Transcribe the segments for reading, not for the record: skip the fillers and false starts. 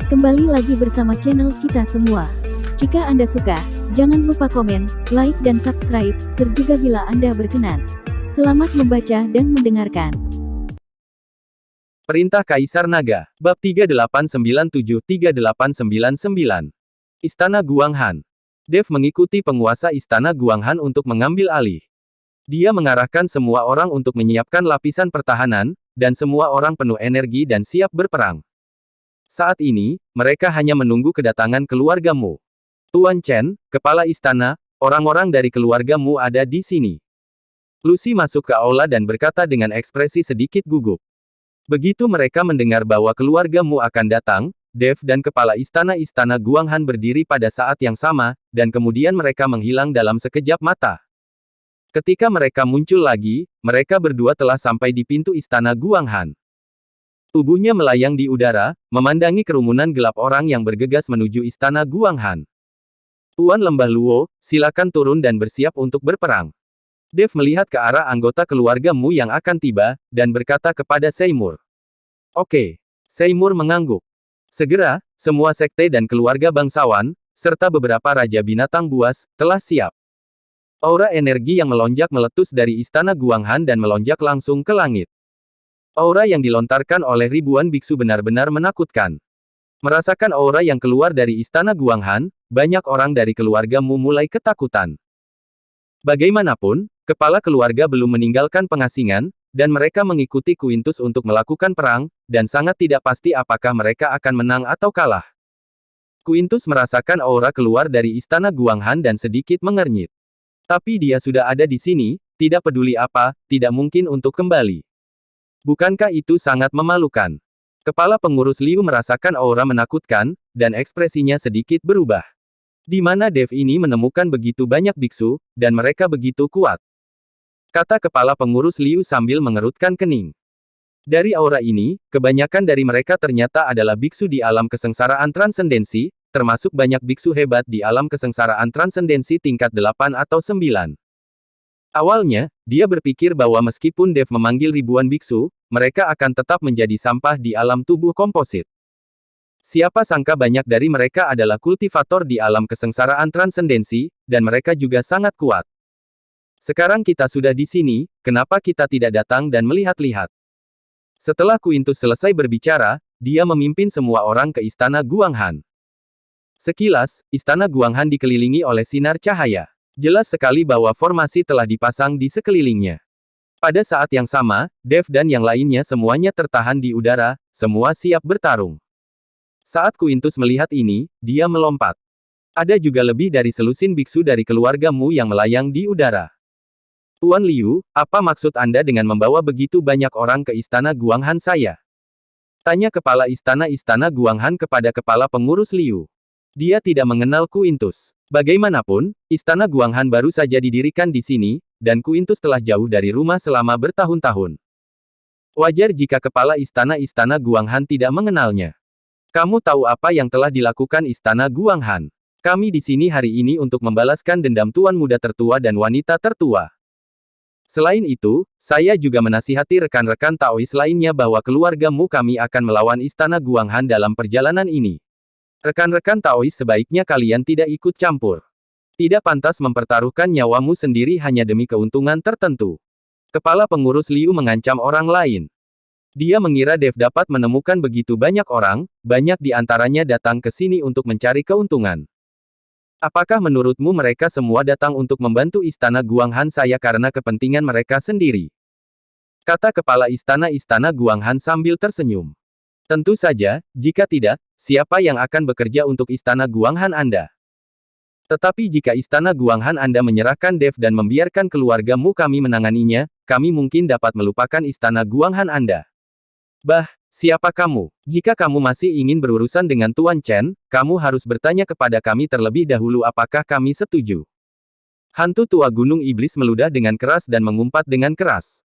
Kembali lagi bersama channel kita semua. Jika Anda suka, jangan lupa komen, like dan subscribe, serta bila Anda berkenan. Selamat membaca dan mendengarkan. Perintah Kaisar Naga, Bab 3897-3899. Istana Guanghan. Dev mengikuti penguasa Istana Guanghan untuk mengambil alih. Dia mengarahkan semua orang untuk menyiapkan lapisan pertahanan, dan semua orang penuh energi dan siap berperang. Saat ini, mereka hanya menunggu kedatangan keluarga Mu. Tuan Chen, kepala istana, orang-orang dari keluarga Mu ada di sini. Lucy masuk ke aula dan berkata dengan ekspresi sedikit gugup. Begitu mereka mendengar bahwa keluarga Mu akan datang, Dev dan kepala istana Guanghan berdiri pada saat yang sama, dan kemudian mereka menghilang dalam sekejap mata. Ketika mereka muncul lagi, mereka berdua telah sampai di pintu istana Guanghan. Tubuhnya melayang di udara, memandangi kerumunan gelap orang yang bergegas menuju istana Guanghan. Tuan Lembah Luo, silakan turun dan bersiap untuk berperang. Dev melihat ke arah anggota keluarga Mu yang akan tiba, dan berkata kepada Seymour. Oke. Seymour mengangguk. Segera, semua sekte dan keluarga bangsawan, serta beberapa raja binatang buas, telah siap. Aura energi yang melonjak meletus dari istana Guanghan dan melonjak langsung ke langit. Aura yang dilontarkan oleh ribuan biksu benar-benar menakutkan. Merasakan aura yang keluar dari istana Guanghan, banyak orang dari keluarga Mu mulai ketakutan. Bagaimanapun, kepala keluarga belum meninggalkan pengasingan, dan mereka mengikuti Quintus untuk melakukan perang, dan sangat tidak pasti apakah mereka akan menang atau kalah. Quintus merasakan aura keluar dari istana Guanghan dan sedikit mengernyit. Tapi dia sudah ada di sini, tidak peduli apa, tidak mungkin untuk kembali. Bukankah itu sangat memalukan? Kepala pengurus Liu merasakan aura menakutkan, dan ekspresinya sedikit berubah. Di mana Dev ini menemukan begitu banyak biksu, dan mereka begitu kuat? Kata kepala pengurus Liu sambil mengerutkan kening. Dari aura ini, kebanyakan dari mereka ternyata adalah biksu di alam kesengsaraan transendensi, termasuk banyak biksu hebat di alam kesengsaraan transendensi tingkat 8 atau 9. Awalnya, dia berpikir bahwa meskipun Dev memanggil ribuan biksu, mereka akan tetap menjadi sampah di alam tubuh komposit. Siapa sangka banyak dari mereka adalah kultivator di alam kesengsaraan transendensi, dan mereka juga sangat kuat. Sekarang kita sudah di sini, kenapa kita tidak datang dan melihat-lihat? Setelah Quintus selesai berbicara, dia memimpin semua orang ke istana Guanghan. Sekilas, istana Guanghan dikelilingi oleh sinar cahaya. Jelas sekali bahwa formasi telah dipasang di sekelilingnya. Pada saat yang sama, Dev dan yang lainnya semuanya tertahan di udara, semua siap bertarung. Saat Quintus melihat ini, dia melompat. Ada juga lebih dari selusin biksu dari keluarga Mu yang melayang di udara. Tuan Liu, apa maksud Anda dengan membawa begitu banyak orang ke istana Guanghan saya? Tanya kepala istana Guanghan kepada kepala pengurus Liu. Dia tidak mengenal Quintus. Bagaimanapun, istana Guanghan baru saja didirikan di sini, dan Quintus telah jauh dari rumah selama bertahun-tahun. Wajar jika kepala istana Guanghan tidak mengenalnya. Kamu tahu apa yang telah dilakukan istana Guanghan? Kami di sini hari ini untuk membalaskan dendam tuan muda tertua dan wanita tertua. Selain itu, saya juga menasihati rekan-rekan Taois lainnya bahwa keluarga Mu kami akan melawan istana Guanghan dalam perjalanan ini. Rekan-rekan Taois sebaiknya kalian tidak ikut campur. Tidak pantas mempertaruhkan nyawamu sendiri hanya demi keuntungan tertentu. Kepala pengurus Liu mengancam orang lain. Dia mengira Dev dapat menemukan begitu banyak orang, banyak di antaranya datang ke sini untuk mencari keuntungan. Apakah menurutmu mereka semua datang untuk membantu istana Guanghan saya karena kepentingan mereka sendiri? Kata kepala istana Guanghan sambil tersenyum. Tentu saja, jika tidak, siapa yang akan bekerja untuk istana Guanghan Anda? Tetapi jika istana Guanghan Anda menyerahkan Dev dan membiarkan keluarga Mu kami menanganinya, kami mungkin dapat melupakan istana Guanghan Anda. Bah, siapa kamu? Jika kamu masih ingin berurusan dengan Tuan Chen, kamu harus bertanya kepada kami terlebih dahulu apakah kami setuju. Hantu tua gunung iblis meludah dengan keras dan mengumpat dengan keras.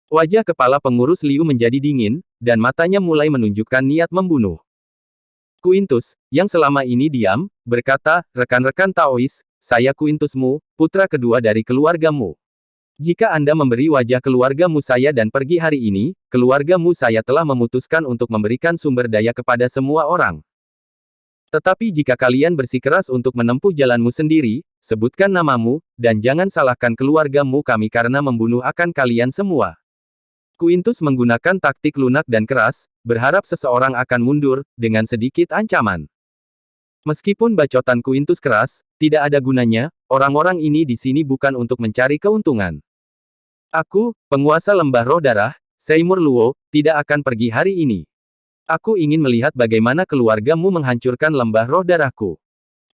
Wajah kepala pengurus Liu menjadi dingin, dan matanya mulai menunjukkan niat membunuh. Quintus, yang selama ini diam, berkata, rekan-rekan Taois, saya Quintus Mu, putra kedua dari keluarga Mu. Jika Anda memberi wajah keluargamu saya dan pergi hari ini, keluargamu saya telah memutuskan untuk memberikan sumber daya kepada semua orang. Tetapi jika kalian bersikeras untuk menempuh jalanmu sendiri, sebutkan namamu, dan jangan salahkan keluargamu kami karena membunuh akan kalian semua. Quintus menggunakan taktik lunak dan keras, berharap seseorang akan mundur, dengan sedikit ancaman. Meskipun bacotan Quintus keras, tidak ada gunanya, orang-orang ini di sini bukan untuk mencari keuntungan. Aku, penguasa lembah roh darah, Seymour Luo, tidak akan pergi hari ini. Aku ingin melihat bagaimana keluargamu menghancurkan lembah roh darahku.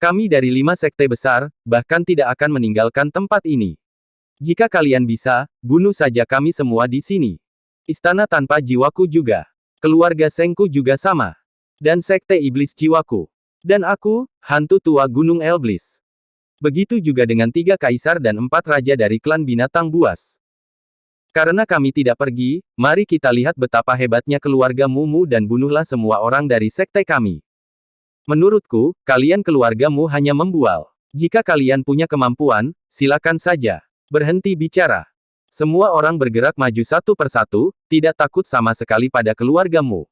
Kami dari 5 sekte besar, bahkan tidak akan meninggalkan tempat ini. Jika kalian bisa, bunuh saja kami semua di sini. Istana tanpa jiwaku juga. Keluarga Sengku juga sama. Dan sekte iblis jiwaku. Dan aku, hantu tua Gunung Elblis. Begitu juga dengan 3 kaisar dan 4 raja dari klan binatang buas. Karena kami tidak pergi, mari kita lihat betapa hebatnya keluarga Mumu dan bunuhlah semua orang dari sekte kami. Menurutku, kalian keluargamu hanya membual. Jika kalian punya kemampuan, silakan saja. Berhenti bicara. Semua orang bergerak maju satu persatu, tidak takut sama sekali pada keluargamu.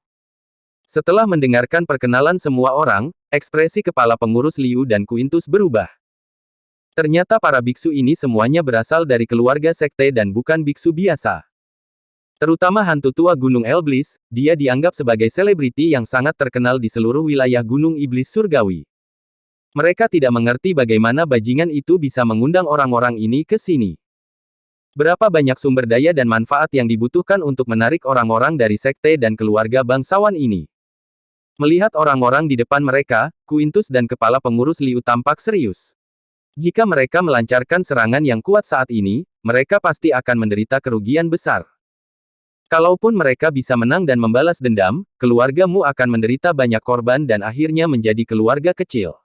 Setelah mendengarkan perkenalan semua orang, ekspresi kepala pengurus Liu dan Quintus berubah. Ternyata para biksu ini semuanya berasal dari keluarga sekte dan bukan biksu biasa. Terutama hantu tua Gunung Elblis, dia dianggap sebagai selebriti yang sangat terkenal di seluruh wilayah Gunung Iblis Surgawi. Mereka tidak mengerti bagaimana bajingan itu bisa mengundang orang-orang ini ke sini. Berapa banyak sumber daya dan manfaat yang dibutuhkan untuk menarik orang-orang dari sekte dan keluarga bangsawan ini. Melihat orang-orang di depan mereka, Quintus dan kepala pengurus Liu tampak serius. Jika mereka melancarkan serangan yang kuat saat ini, mereka pasti akan menderita kerugian besar. Kalaupun mereka bisa menang dan membalas dendam, keluargamu akan menderita banyak korban dan akhirnya menjadi keluarga kecil.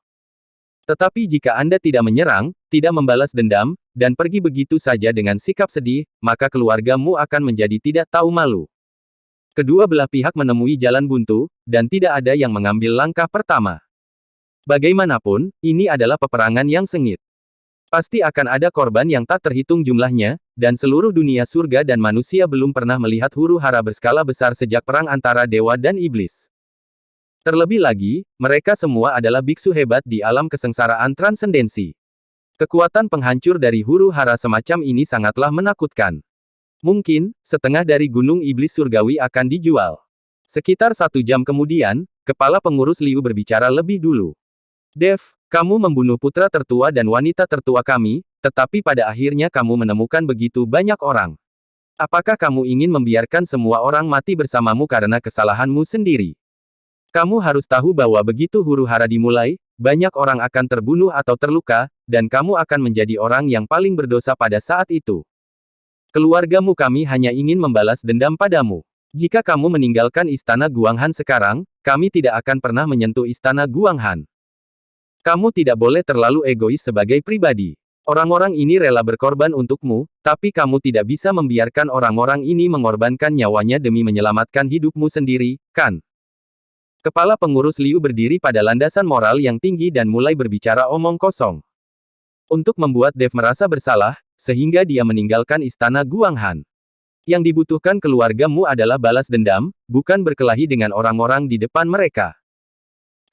Tetapi jika Anda tidak menyerang, tidak membalas dendam, dan pergi begitu saja dengan sikap sedih, maka keluargamu akan menjadi tidak tahu malu. Kedua belah pihak menemui jalan buntu, dan tidak ada yang mengambil langkah pertama. Bagaimanapun, ini adalah peperangan yang sengit. Pasti akan ada korban yang tak terhitung jumlahnya, dan seluruh dunia surga dan manusia belum pernah melihat huru-hara berskala besar sejak perang antara dewa dan iblis. Terlebih lagi, mereka semua adalah biksu hebat di alam kesengsaraan transendensi. Kekuatan penghancur dari huru-hara semacam ini sangatlah menakutkan. Mungkin, setengah dari Gunung Iblis Surgawi akan dijual. Sekitar 1 jam kemudian, kepala pengurus Liu berbicara lebih dulu. Dev, kamu membunuh putra tertua dan wanita tertua kami, tetapi pada akhirnya kamu menemukan begitu banyak orang. Apakah kamu ingin membiarkan semua orang mati bersamamu karena kesalahanmu sendiri? Kamu harus tahu bahwa begitu huru-hara dimulai, banyak orang akan terbunuh atau terluka, dan kamu akan menjadi orang yang paling berdosa pada saat itu. Keluargamu kami hanya ingin membalas dendam padamu. Jika kamu meninggalkan istana Guanghan sekarang, kami tidak akan pernah menyentuh istana Guanghan. Kamu tidak boleh terlalu egois sebagai pribadi. Orang-orang ini rela berkorban untukmu, tapi kamu tidak bisa membiarkan orang-orang ini mengorbankan nyawanya demi menyelamatkan hidupmu sendiri, kan? Kepala pengurus Liu berdiri pada landasan moral yang tinggi dan mulai berbicara omong kosong. Untuk membuat Dev merasa bersalah, sehingga dia meninggalkan istana Guanghan. Yang dibutuhkan keluargamu adalah balas dendam, bukan berkelahi dengan orang-orang di depan mereka.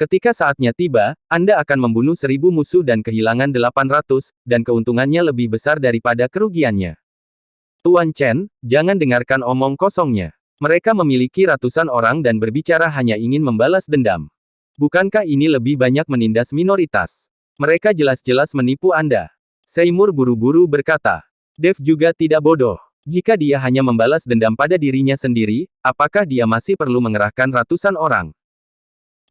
Ketika saatnya tiba, Anda akan membunuh 1000 musuh dan kehilangan 800, dan keuntungannya lebih besar daripada kerugiannya. Tuan Chen, jangan dengarkan omong kosongnya. Mereka memiliki ratusan orang dan berbicara hanya ingin membalas dendam. Bukankah ini lebih banyak menindas minoritas? Mereka jelas-jelas menipu Anda. Seymour buru-buru berkata. Dev juga tidak bodoh. Jika dia hanya membalas dendam pada dirinya sendiri, apakah dia masih perlu mengerahkan ratusan orang?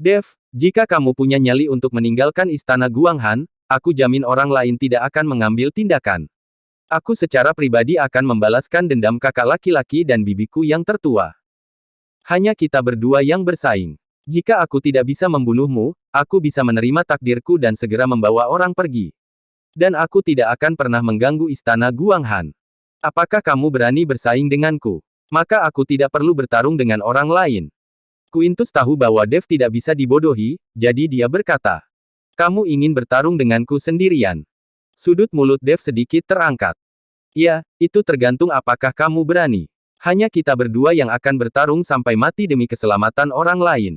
Dev, jika kamu punya nyali untuk meninggalkan istana Guanghan, aku jamin orang lain tidak akan mengambil tindakan. Aku secara pribadi akan membalaskan dendam kakak laki-laki dan bibiku yang tertua. Hanya kita berdua yang bersaing. Jika aku tidak bisa membunuhmu, aku bisa menerima takdirku dan segera membawa orang pergi. Dan aku tidak akan pernah mengganggu istana Guanghan. Apakah kamu berani bersaing denganku? Maka aku tidak perlu bertarung dengan orang lain. Quintus tahu bahwa Dev tidak bisa dibodohi, jadi dia berkata. Kamu ingin bertarung denganku sendirian. Sudut mulut Dev sedikit terangkat. Ya, itu tergantung apakah kamu berani. Hanya kita berdua yang akan bertarung sampai mati demi keselamatan orang lain.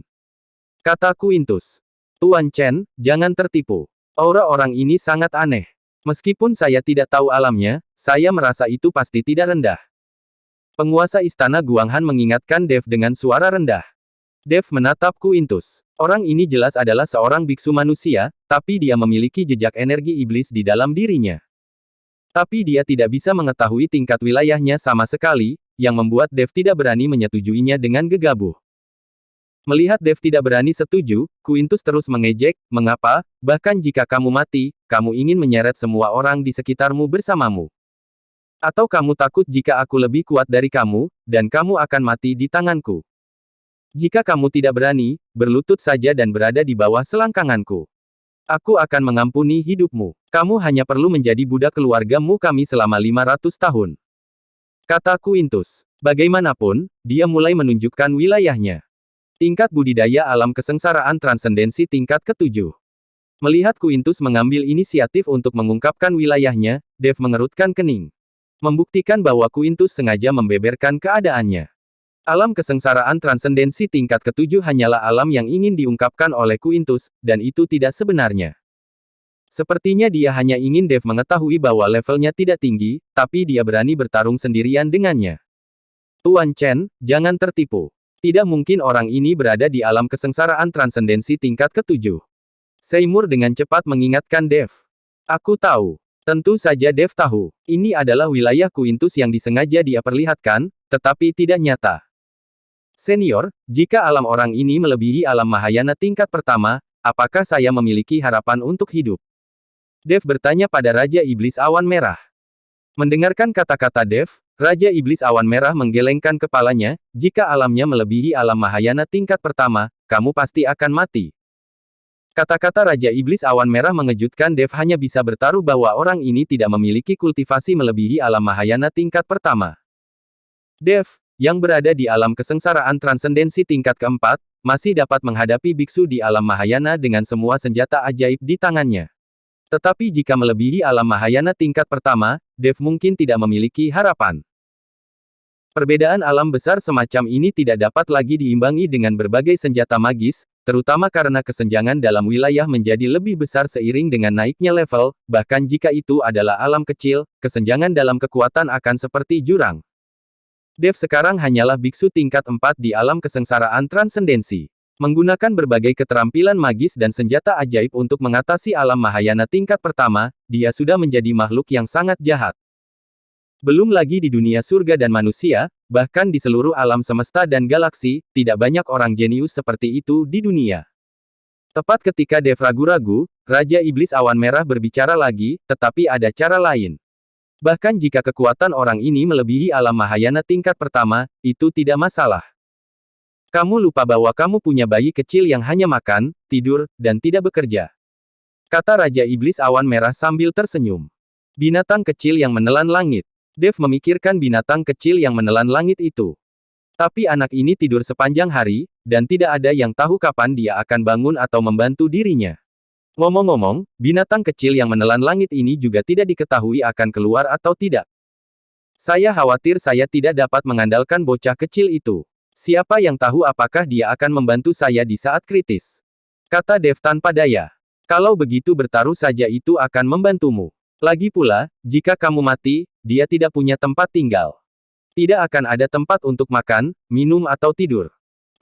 Kata Quintus. Tuan Chen, jangan tertipu. Aura orang ini sangat aneh. Meskipun saya tidak tahu alamnya, saya merasa itu pasti tidak rendah. Penguasa istana Guanghan mengingatkan Dev dengan suara rendah. Dev menatap Quintus. Orang ini jelas adalah seorang biksu manusia, tapi dia memiliki jejak energi iblis di dalam dirinya. Tapi dia tidak bisa mengetahui tingkat wilayahnya sama sekali, yang membuat Dev tidak berani menyetujuinya dengan gegabah. Melihat Dev tidak berani setuju, Quintus terus mengejek, mengapa, bahkan jika kamu mati, kamu ingin menyeret semua orang di sekitarmu bersamamu. Atau kamu takut jika aku lebih kuat dari kamu, dan kamu akan mati di tanganku. Jika kamu tidak berani, berlutut saja dan berada di bawah selangkanganku. Aku akan mengampuni hidupmu. Kamu hanya perlu menjadi budak keluargamu kami selama 500 tahun. Kata Quintus. Bagaimanapun, dia mulai menunjukkan wilayahnya. Tingkat budidaya alam kesengsaraan transendensi tingkat ke-7. Melihat Quintus mengambil inisiatif untuk mengungkapkan wilayahnya, Dev mengerutkan kening. Membuktikan bahwa Quintus sengaja membeberkan keadaannya. Alam kesengsaraan transendensi tingkat ke-7 hanyalah alam yang ingin diungkapkan oleh Quintus, dan itu tidak sebenarnya. Sepertinya dia hanya ingin Dev mengetahui bahwa levelnya tidak tinggi, tapi dia berani bertarung sendirian dengannya. Tuan Chen, jangan tertipu. Tidak mungkin orang ini berada di alam kesengsaraan transendensi tingkat ke-7. Seymour dengan cepat mengingatkan Dev. Aku tahu. Tentu saja Dev tahu. Ini adalah wilayah Quintus yang disengaja dia perlihatkan, tetapi tidak nyata. Senior, jika alam orang ini melebihi alam Mahayana tingkat pertama, apakah saya memiliki harapan untuk hidup? Dev bertanya pada Raja Iblis Awan Merah. Mendengarkan kata-kata Dev, Raja Iblis Awan Merah menggelengkan kepalanya, jika alamnya melebihi alam Mahayana tingkat pertama, kamu pasti akan mati. Kata-kata Raja Iblis Awan Merah mengejutkan Dev hanya bisa bertaruh bahwa orang ini tidak memiliki kultivasi melebihi alam Mahayana tingkat pertama. Dev, yang berada di alam kesengsaraan transendensi tingkat keempat, masih dapat menghadapi biksu di alam Mahayana dengan semua senjata ajaib di tangannya. Tetapi jika melebihi alam Mahayana tingkat pertama, Dev mungkin tidak memiliki harapan. Perbedaan alam besar semacam ini tidak dapat lagi diimbangi dengan berbagai senjata magis, terutama karena kesenjangan dalam wilayah menjadi lebih besar seiring dengan naiknya level, bahkan jika itu adalah alam kecil, kesenjangan dalam kekuatan akan seperti jurang. Dev sekarang hanyalah biksu tingkat 4 di alam kesengsaraan transendensi. Menggunakan berbagai keterampilan magis dan senjata ajaib untuk mengatasi alam Mahayana tingkat pertama, dia sudah menjadi makhluk yang sangat jahat. Belum lagi di dunia surga dan manusia, bahkan di seluruh alam semesta dan galaksi, tidak banyak orang jenius seperti itu di dunia. Tepat ketika Dev ragu-ragu, Raja Iblis Awan Merah berbicara lagi, tetapi ada cara lain. Bahkan jika kekuatan orang ini melebihi alam Mahayana tingkat pertama, itu tidak masalah. Kamu lupa bahwa kamu punya bayi kecil yang hanya makan, tidur, dan tidak bekerja. Kata Raja Iblis Awan Merah sambil tersenyum. Binatang kecil yang menelan langit. Dev memikirkan binatang kecil yang menelan langit itu. Tapi anak ini tidur sepanjang hari, dan tidak ada yang tahu kapan dia akan bangun atau membantu dirinya. Ngomong-ngomong, binatang kecil yang menelan langit ini juga tidak diketahui akan keluar atau tidak. Saya khawatir saya tidak dapat mengandalkan bocah kecil itu. Siapa yang tahu apakah dia akan membantu saya di saat kritis? Kata Dev tanpa daya. Kalau begitu bertaruh saja itu akan membantumu. Lagi pula, jika kamu mati, dia tidak punya tempat tinggal. Tidak akan ada tempat untuk makan, minum atau tidur.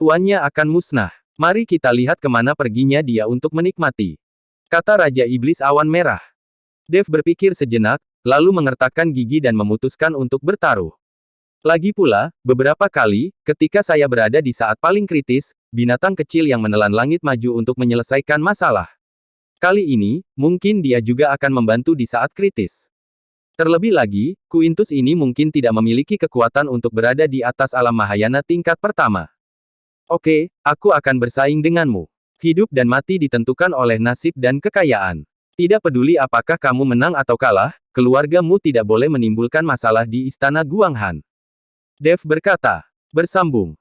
Tuannya akan musnah. Mari kita lihat kemana perginya dia untuk menikmati. Kata Raja Iblis Awan Merah. Dev berpikir sejenak, lalu mengertakkan gigi dan memutuskan untuk bertaruh. Lagi pula, beberapa kali, ketika saya berada di saat paling kritis, binatang kecil yang menelan langit maju untuk menyelesaikan masalah. Kali ini, mungkin dia juga akan membantu di saat kritis. Terlebih lagi, Quintus ini mungkin tidak memiliki kekuatan untuk berada di atas alam Mahayana tingkat pertama. Oke, aku akan bersaing denganmu. Hidup dan mati ditentukan oleh nasib dan kekayaan. Tidak peduli apakah kamu menang atau kalah, keluargamu tidak boleh menimbulkan masalah di istana Guanghan. Dev berkata. Bersambung.